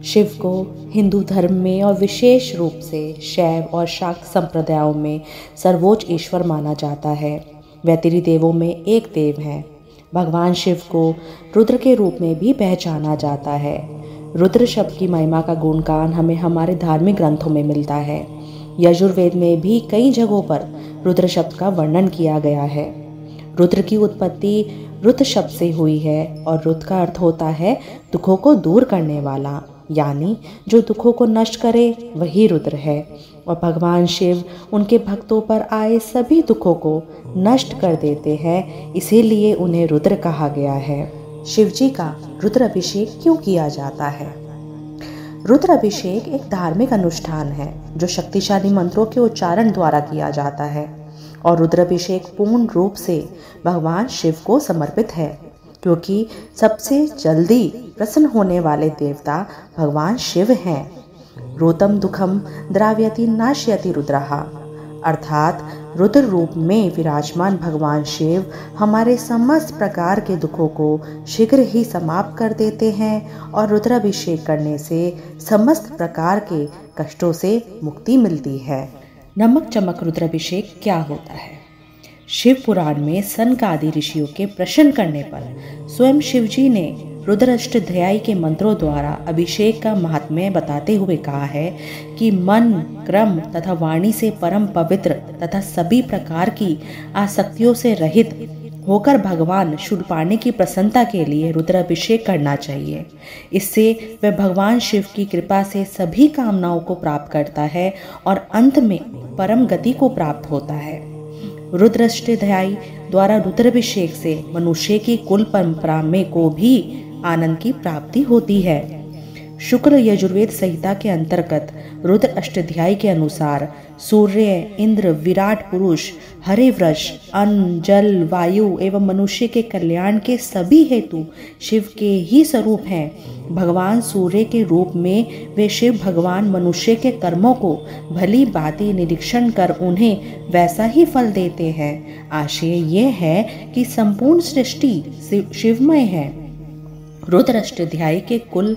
शिव को हिंदू धर्म में और विशेष रूप से शैव और शाक्त संप्रदायों में सर्वोच्च ईश्वर माना जाता है। वह त्रिदेवों में एक देव हैं। भगवान शिव को रुद्र के रूप में भी पहचाना जाता है। रुद्र शब्द की महिमा का गुणगान हमें हमारे धार्मिक ग्रंथों में मिलता है। यजुर्वेद में भी कई जगहों पर रुद्र शब्द का वर्णन किया गया है। रुद्र की उत्पत्ति रुद्र शब्द से हुई है और रुद्र का अर्थ होता है दुखों को दूर करने वाला, यानी जो दुखों को नष्ट करे वही रुद्र है। और भगवान शिव उनके भक्तों पर आए सभी दुखों को नष्ट कर देते हैं, इसीलिए उन्हें रुद्र कहा गया है। शिव जी का रुद्र अभिषेक क्यों किया जाता है? रुद्र अभिषेक एक धार्मिक अनुष्ठान है जो शक्तिशाली मंत्रों के उच्चारण द्वारा किया जाता है और रुद्राभिषेक पूर्ण रूप से भगवान शिव को समर्पित है, क्योंकि सबसे जल्दी प्रसन्न होने वाले देवता भगवान शिव हैं। रोतम दुखम द्राव्यति नाश्यति रुद्रहा, अर्थात रुद्र रूप में विराजमान भगवान शिव हमारे समस्त प्रकार के दुखों को शीघ्र ही समाप्त कर देते हैं और रुद्राभिषेक करने से समस्त प्रकार के कष्टों से मुक्ति मिलती है। नमक चमक रुद्राभिषेक क्या होता है? शिव पुराण में सनक आदि ऋषियों के प्रश्न करने पर स्वयं शिव जी ने रुद्राष्टध्यायी के मंत्रों द्वारा अभिषेक का महात्म्य बताते हुए कहा है कि मन, क्रम तथा वाणी से परम पवित्र तथा सभी प्रकार की आसक्तियों से रहित होकर भगवान शूलपाणि की प्रसन्नता के लिए रुद्राभिषेक करना चाहिए। इससे वह भगवान शिव की कृपा से सभी कामनाओं को प्राप्त करता है और अंत में परम गति को प्राप्त होता है। रुद्राष्टध्यायी द्वारा रुद्राभिषेक से मनुष्य की कुल परंपरा में को भी आनंद की प्राप्ति होती है। शुक्ल यजुर्वेद संहिता के अंतर्गत रुद्र अष्टाध्यायी के अनुसार सूर्य, इंद्र, विराट पुरुष, हरे वृष, अन्न, जल, वायु एवं मनुष्य के कल्याण के सभी हेतु शिव के ही स्वरूप हैं। भगवान सूर्य के रूप में वे शिव भगवान मनुष्य के कर्मों को भली भांति निरीक्षण कर उन्हें वैसा ही फल देते हैं। आशय ये है कि संपूर्ण सृष्टि शिवमय है। रुद्र अष्टाध्यायी के कुल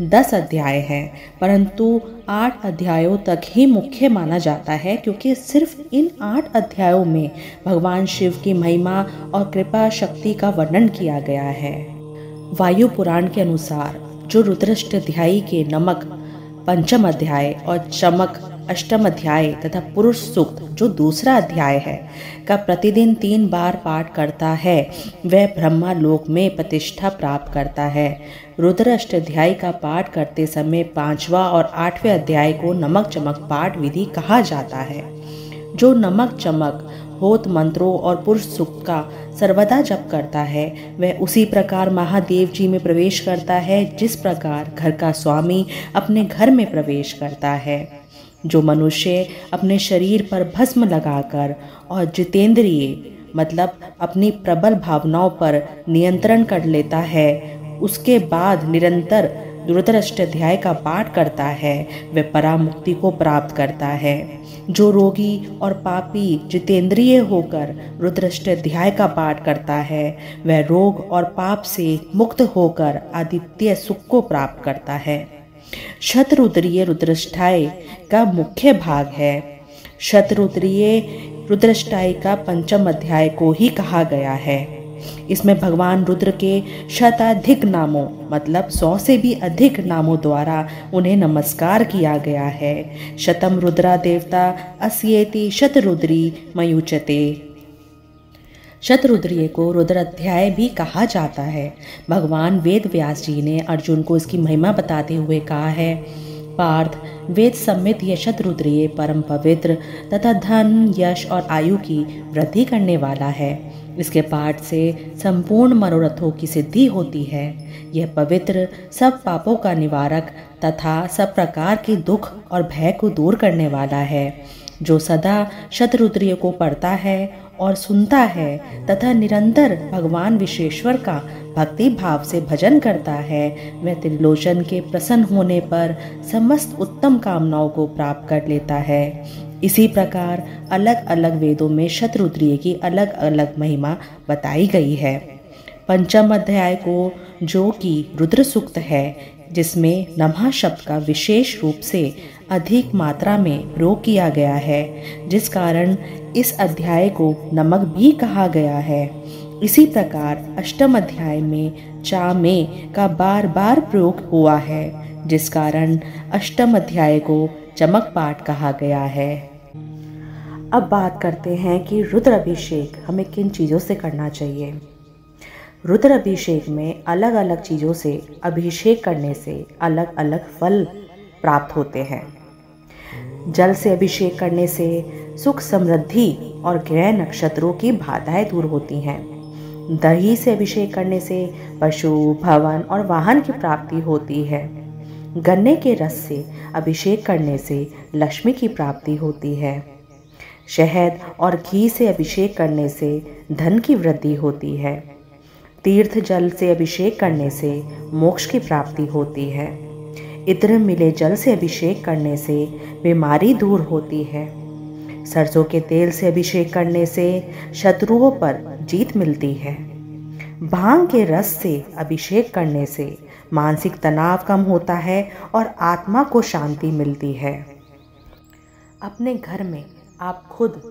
10 अध्याय हैं, परंतु 8 अध्यायों तक ही मुख्य माना जाता है, क्योंकि सिर्फ इन 8 अध्यायों में भगवान शिव की महिमा और कृपा शक्ति का वर्णन किया गया है। वायु पुराण के अनुसार जो रुद्राष्टाध्यायी के नमक पंचम अध्याय और चमक अष्टम अध्याय तथा पुरुष सूक्त जो दूसरा अध्याय है का प्रतिदिन 3 बार पाठ करता है, वह ब्रह्मा लोक में प्रतिष्ठा प्राप्त करता है। रुद्र अष्टाध्यायी का पाठ करते समय 5वां और 8वें अध्याय को नमक चमक पाठ विधि कहा जाता है। जो नमक चमक होत मंत्रों और पुरुष सूक्त का सर्वदा जप करता है, वह उसी प्रकार महादेव जी में प्रवेश करता है जिस प्रकार घर का स्वामी अपने घर में प्रवेश करता है। जो मनुष्य अपने शरीर पर भस्म लगाकर और जितेंद्रिय मतलब अपनी प्रबल भावनाओं पर नियंत्रण कर लेता है, उसके बाद निरंतर रुद्राष्टाध्याय का पाठ करता है, वह परामुक्ति को प्राप्त करता है। जो रोगी और पापी जितेंद्रिय होकर रुद्राष्टाध्याय का पाठ करता है, वह रोग और पाप से मुक्त होकर आदित्य सुख को प्राप्त करता है। शतरुद्रीय रुद्राष्टाय का मुख्य भाग है। शतरुद्रीय रुद्राष्टाय का पंचम अध्याय को ही कहा गया है। इसमें भगवान रुद्र के शताधिक नामों मतलब 100 से भी अधिक नामों द्वारा उन्हें नमस्कार किया गया है। शतम रुद्रा देवता अस्येति शतरुद्री मयुचते। शतरुद्रीय को रुद्राध्याय भी कहा जाता है। भगवान वेद व्यास जी ने अर्जुन को इसकी महिमा बताते हुए कहा है, पार्थ, वेद सम्मित यह शतरुद्रीय परम पवित्र तथा धन, यश और आयु की वृद्धि करने वाला है। इसके पाठ से संपूर्ण मनोरथों की सिद्धि होती है। यह पवित्र सब पापों का निवारक तथा सब प्रकार के दुख और भय को दूर करने वाला है। जो सदा शतरुद्रीय को पढ़ता है और सुनता है तथा निरंतर भगवान विश्वेश्वर का भक्ति भाव से भजन करता है, वह त्रिलोचन के प्रसन्न होने पर समस्त उत्तम कामनाओं को प्राप्त कर लेता है। इसी प्रकार अलग अलग वेदों में शतरुद्रीय की अलग अलग महिमा बताई गई है। पंचम अध्याय को जो कि रुद्र सूक्त है, जिसमें नमः शब्द का विशेष रूप से अधिक मात्रा में प्रयोग किया गया है, जिस कारण इस अध्याय को नमक भी कहा गया है। इसी प्रकार अष्टम अध्याय में चा में का बार बार प्रयोग हुआ है, जिस कारण अष्टम अध्याय को चमक पाठ कहा गया है। अब बात करते हैं कि रुद्र अभिषेक हमें किन चीज़ों से करना चाहिए। रुद्र अभिषेक में अलग अलग चीज़ों से अभिषेक करने से अलग अलग फल प्राप्त होते हैं। जल से अभिषेक करने से सुख समृद्धि और ग्रह नक्षत्रों की बाधाएं दूर होती हैं। दही से अभिषेक करने से पशु, भवन और वाहन की प्राप्ति होती है। गन्ने के रस से अभिषेक करने से लक्ष्मी की प्राप्ति होती है। शहद और घी से अभिषेक करने से धन की वृद्धि होती है। तीर्थ जल से अभिषेक करने से मोक्ष की प्राप्ति होती है। इत्र मिले जल से अभिषेक करने से बीमारी दूर होती है। सरसों के तेल से अभिषेक करने से शत्रुओं पर जीत मिलती है। भांग के रस से अभिषेक करने से मानसिक तनाव कम होता है और आत्मा को शांति मिलती है। अपने घर में आप खुद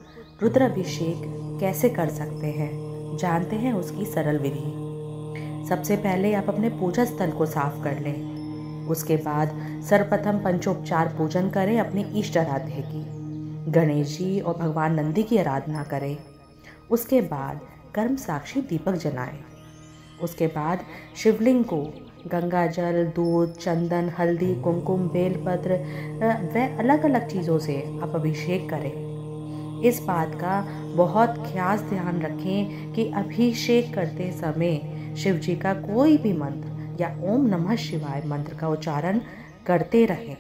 रुद्राभिषेक कैसे कर सकते हैं, जानते हैं उसकी सरल विधि। सबसे पहले आप अपने पूजा स्थल को साफ कर लें। उसके बाद सर्वप्रथम पंचोपचार पूजन करें अपने इष्ट आराध्य की। गणेश जी और भगवान नंदी की आराधना करें। उसके बाद कर्म साक्षी दीपक जलाएं। उसके बाद शिवलिंग को गंगा जल, दूध, चंदन, हल्दी, कुमकुम, बेलपत्र व अलग अलग चीज़ों से आप अभिषेक करें। इस बात का बहुत खास ध्यान रखें कि अभिषेक करते समय शिव जी का कोई भी मंत्र या ओम नमः शिवाय मंत्र का उच्चारण करते रहें।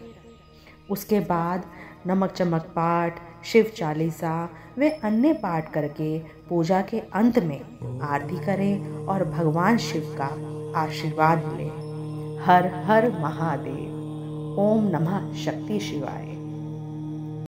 उसके बाद नमक चमक पाठ, शिव चालीसा व अन्य पाठ करके पूजा के अंत में आरती करें और भगवान शिव का आशीर्वाद लें। हर हर महादेव। ओम नमः शक्ति शिवाय।